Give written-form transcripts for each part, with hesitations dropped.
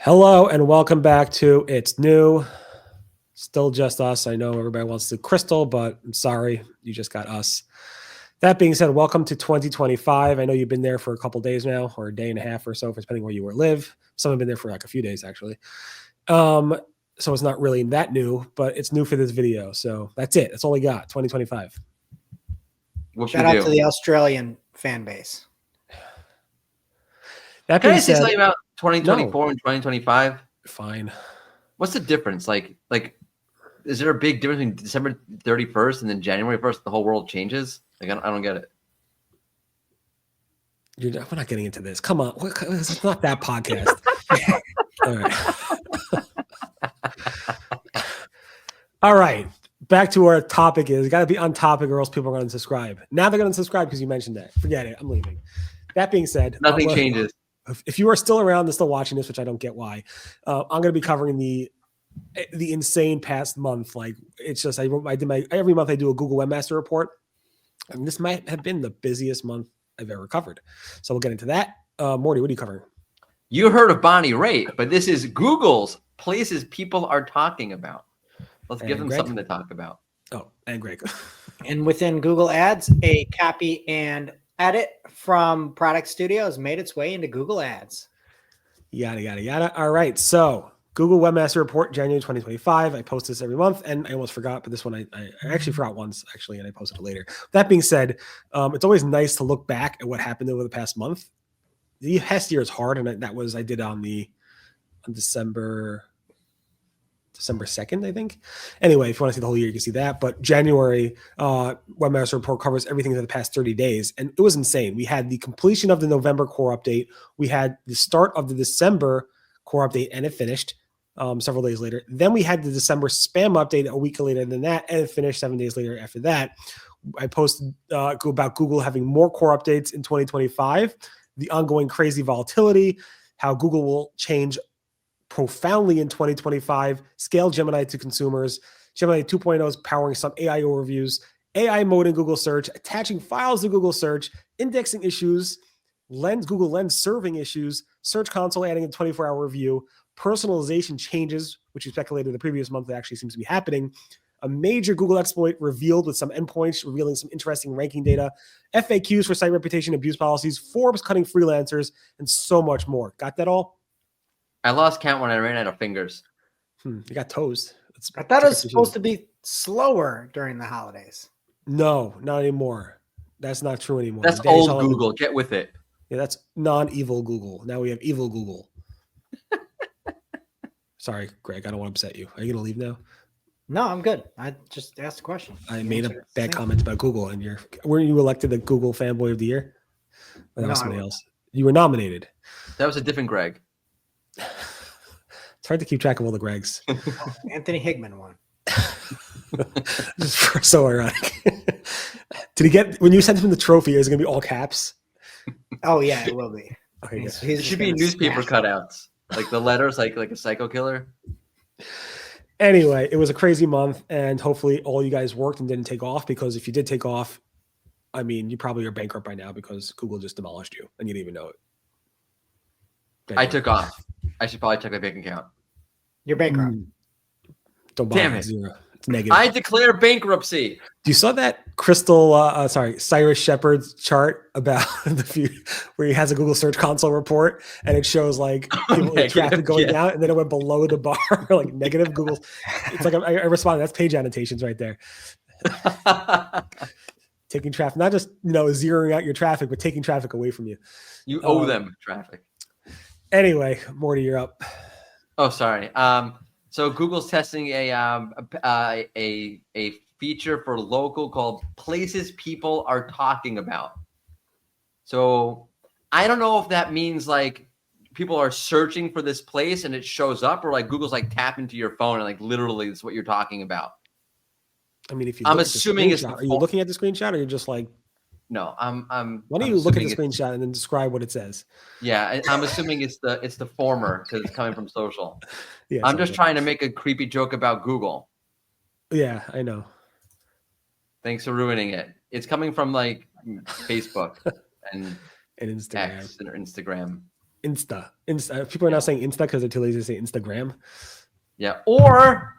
Hello and welcome back to It's New. Still just us. I know everybody wants to do Crystal, but I'm sorry, you just got us. That being said, welcome to 2025. I know you've been there for a couple days now, or a day and a half or so, depending where you live. Some have been there for like a few days, actually. So it's not really that new, but it's new for this video. So that's it. That's all we got, 2025. Shout out to the Australian fan base. Can I say something about 2024 and 2025? Fine. What's the difference? Like, is there a big difference between December 31st and then January 1st? The whole world changes. Like, I don't get it. We're not getting into this. Come on, it's not that podcast. All right. All right. Back to our topic is got to be on topic or else people are going to unsubscribe. Now they're going to unsubscribe because you mentioned that. Forget it. I'm leaving. That being said, nothing changes. If you are still around and still watching this, which I don't get why, I'm going to be covering the insane past month. Like it's just every month I do a Google Webmaster Report, and this might have been the busiest month I've ever covered. So we'll get into that. Mordy, what are you covering? You heard of Bonnie Raitt, but this is Google's places people are talking about. Let's give them something to talk about. Oh, and Greg. And within Google Ads, a copy and edit from Product Studio has made its way into Google Ads. Yada, yada, yada. All right. So Google Webmaster Report, January 2025. I post this every month, and I almost forgot, but this one I actually forgot once, actually, and I posted it later. That being said, it's always nice to look back at what happened over the past month. The past year is hard, and I did on December 2nd, I think. Anyway, if you want to see the whole year, you can see that. But January Webmaster Report covers everything for the past 30 days. And it was insane. We had the completion of the November core update. We had the start of the December core update, and it finished several days later. Then we had the December spam update a week later than that, and it finished 7 days later after that. I posted about Google having more core updates in 2025, the ongoing crazy volatility, how Google will change profoundly in 2025, scale Gemini to consumers. Gemini 2.0 is powering some AI overviews, AI mode in Google search, attaching files to Google search, indexing issues, Google Lens serving issues, Search Console adding a 24-hour review, personalization changes, which we speculated the previous month that actually seems to be happening, a major Google exploit revealed with some endpoints revealing some interesting ranking data, FAQs for site reputation abuse policies, Forbes cutting freelancers, and so much more. Got that all? I lost count when I ran out of fingers. You got toes. I thought it was supposed to be slower during the holidays. No, not anymore. That's not true anymore. That's old Google. Get with it. Yeah, that's non-evil Google. Now we have evil Google. Sorry, Greg. I don't want to upset you. Are you going to leave now? No, I'm good. I just asked a question. I made a bad comment about Google, and were you elected the Google Fanboy of the Year? Or that was somebody else. You were nominated. That was a different Greg. It's hard to keep track of all the Gregs. Anthony Higman won. Just so ironic. Did he get, when you sent him the trophy, is it going to be all caps? Oh, yeah, it will be. Okay, it should be newspaper cutouts. Like the letters, like a psycho killer. Anyway, it was a crazy month, and hopefully all you guys worked and didn't take off, because if you did take off, I mean, you probably are bankrupt by now because Google just demolished you and you didn't even know it. I took off. I should probably check my bank account. You're bankrupt. Don't bother. It's zero. It's negative. I declare bankruptcy. You saw that Cyrus Shepard's chart about where he has a Google Search Console report, and it shows like traffic going down, and then it went below the bar, like negative Google. It's like I responded. That's page annotations right there. Taking traffic, not just zeroing out your traffic, but taking traffic away from you. You owe them traffic. Anyway, Morty, you're up. Oh, sorry. So Google's testing a feature for local called Places People Are Talking About. So I don't know if that means like people are searching for this place and it shows up, or like Google's like tap into your phone and like literally this is what you're talking about. I mean, if you I'm assuming it's are you looking at the screenshot, or you're just like? No, I'm. Why don't you look at the screenshot and then describe what it says? Yeah, I'm assuming it's the former because it's coming from social. Yeah, I'm just trying to make a creepy joke about Google. Yeah, I know. Thanks for ruining it. It's coming from like Facebook and Instagram. X or Instagram. Insta. People are now saying Insta because they're too lazy to say Instagram. Yeah. Or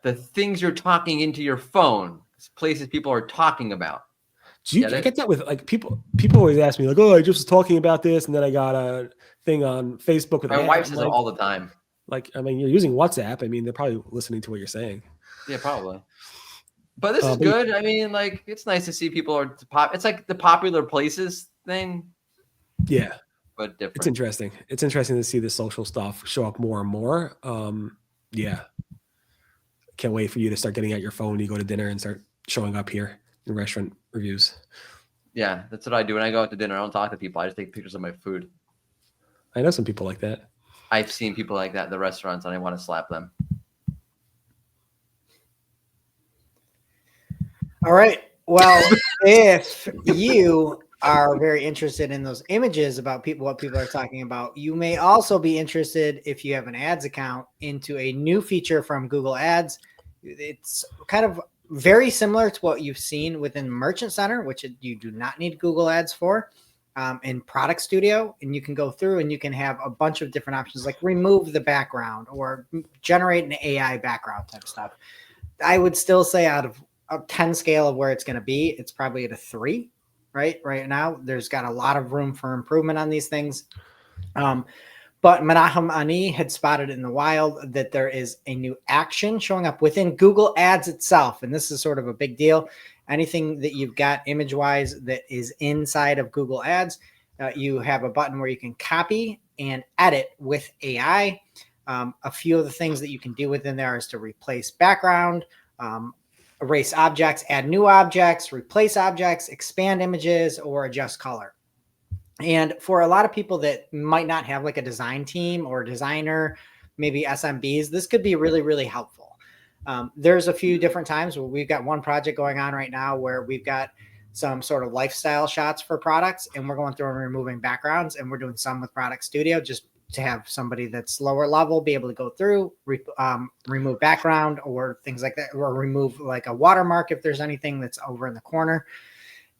the things you're talking into your phone, places people are talking about. Do you I get that with like people always ask me like, oh, I just was talking about this and then I got a thing on Facebook with my wife says it all the time. Like, I mean, you're using WhatsApp. I mean, they're probably listening to what you're saying. Yeah, probably. But this is good. I mean, like, it's nice to see people are it's like the popular places thing. Yeah. But different. It's interesting. It's interesting to see the social stuff show up more and more. Yeah. Can't wait for you to start getting out your phone. You go to dinner and start showing up here in restaurant reviews. Yeah, that's what I do when I go out to dinner. I don't talk to people. I just take pictures of my food. I know some people like that. I've seen people like that in the restaurants, and I want to slap them. All right. Well, if you are very interested in those images about what people are talking about, you may also be interested, if you have an ads account, into a new feature from Google Ads. It's kind of very similar to what you've seen within Merchant Center, which you do not need Google Ads for, in Product Studio. And you can go through and you can have a bunch of different options, like remove the background or generate an AI background type stuff. I would still say out of a 10 scale of where it's going to be, it's probably at a 3. Right now, there's got a lot of room for improvement on these things. But Menachem Ani had spotted in the wild that there is a new action showing up within Google Ads itself. And this is sort of a big deal. Anything that you've got image-wise that is inside of Google Ads, you have a button where you can copy and edit with AI. A few of the things that you can do within there is to replace background, erase objects, add new objects, replace objects, expand images, or adjust color. And for a lot of people that might not have like a design team or designer, maybe SMBs, this could be really, really helpful. There's a few different times where we've got one project going on right now where we've got some sort of lifestyle shots for products, and we're going through and removing backgrounds, and we're doing some with Product Studio just to have somebody that's lower level be able to go through, remove background or things like that, or remove like a watermark if there's anything that's over in the corner.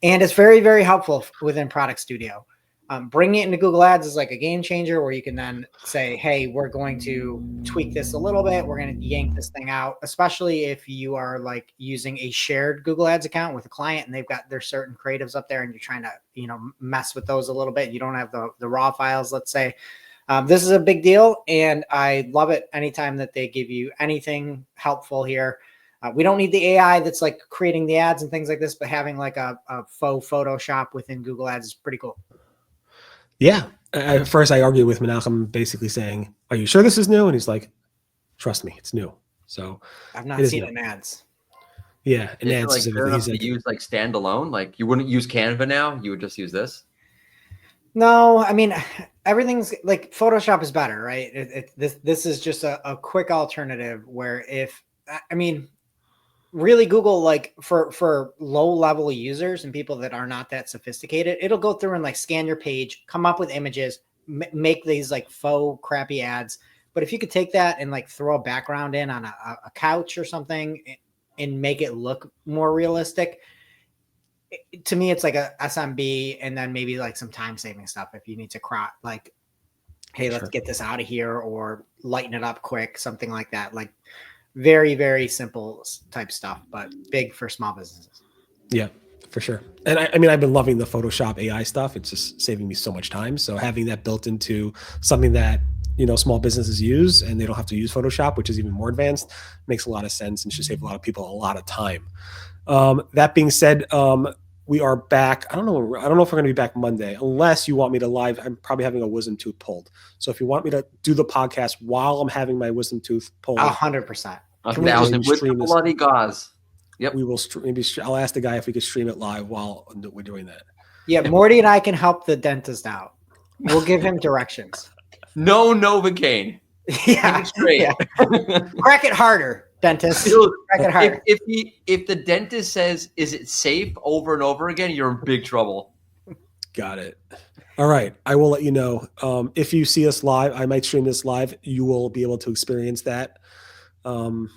And it's very, very helpful within Product Studio. Bringing it into Google Ads is like a game changer where you can then say, hey, we're going to tweak this a little bit. We're going to yank this thing out, especially if you are like using a shared Google Ads account with a client and they've got their certain creatives up there and you're trying to, mess with those a little bit. You don't have the raw files, let's say. This is a big deal, and I love it anytime that they give you anything helpful here. We don't need the AI that's like creating the ads and things like this, but having like a faux Photoshop within Google Ads is pretty cool. Yeah. At first, I argued with Menachem, basically saying, "Are you sure this is new?" And he's like, "Trust me, it's new." So I've not seen it in ads. Yeah, in ads like to use like standalone. Like you wouldn't use Canva now; you would just use this. No, I mean everything's like Photoshop is better, right? This is just a quick alternative where really Google, like for low level users and people that are not that sophisticated, it'll go through and like scan your page, come up with images, make these like faux crappy ads. But if you could take that and like throw a background in on a couch or something and make it look more realistic, to me, it's like a SMB and then maybe like some time saving stuff. If you need to crop, like, hey, let's get this out of here or lighten it up quick, something like that. Like very, very simple type stuff, but big for small businesses. Yeah, for sure. And I've been loving the Photoshop AI stuff. It's just saving me so much time. So having that built into something that, small businesses use and they don't have to use Photoshop, which is even more advanced, makes a lot of sense and should save a lot of people a lot of time. That being said, we are back. I don't know if we're going to be back Monday, unless you want me to live. I'm probably having a wisdom tooth pulled. So if you want me to do the podcast while I'm having my wisdom tooth pulled, 100%. 1,000 with the bloody gauze. Yep. We will I'll ask the guy if we could stream it live while we're doing that. Yeah, Mordy and I can help the dentist out. We'll give him directions. No Novocaine. Yeah. Straight. Yeah. Crack it harder, dentist. Crack it harder. If the dentist says, "Is it safe?" over and over again, you're in big trouble. Got it. All right. I will let you know. If you see us live, I might stream this live. You will be able to experience that. I don't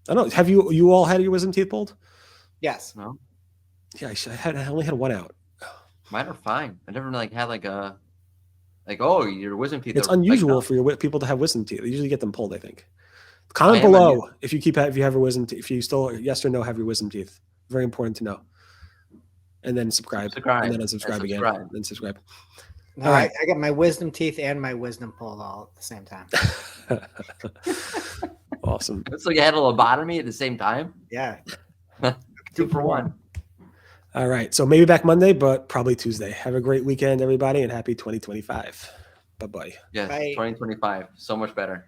know. Have you all had your wisdom teeth pulled? Yes. No. Yeah, I only had one out. Mine are fine. I never had like a Like, oh, your wisdom teeth. It's are unusual like, for your people to have wisdom teeth. They usually get them pulled, I think. Comment I am below if you have your wisdom teeth. If you still yes or no have your wisdom teeth. Very important to know. And then subscribe. And then unsubscribe again. And then subscribe. No, All right. I got my wisdom teeth and my wisdom pulled all at the same time. Awesome. So you had a lobotomy at the same time? Yeah. 2 for 1. All right. So maybe back Monday, but probably Tuesday. Have a great weekend, everybody, and happy 2025. Bye-bye. Yes, Bye. 2025. So much better.